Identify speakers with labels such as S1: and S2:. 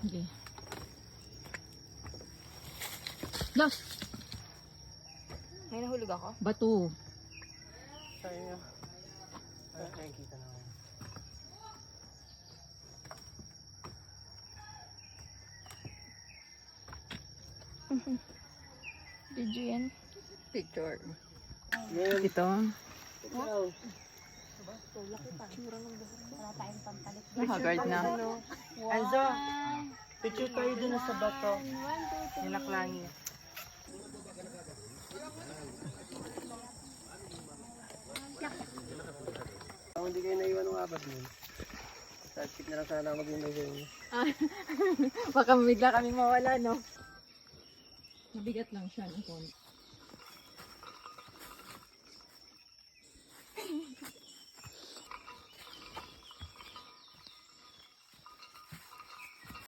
S1: Sige. Los!
S2: May nahulog ako?
S1: Bato.
S3: Sa'yo niya. Ay, nakikita naman.
S2: Video yan.
S1: Picture.
S3: Ngayon,
S1: Ito.
S3: ikaw.
S1: Haggard na.
S3: Enzo, picture tayo dun sa bato. Nilaklangi. Kung hindi kayo naiwan ng apat nun, tasik na lang sana mag-imbay sa inyo.
S1: Baka bigla kami mawala, no? Mabigat lang siya ng konti.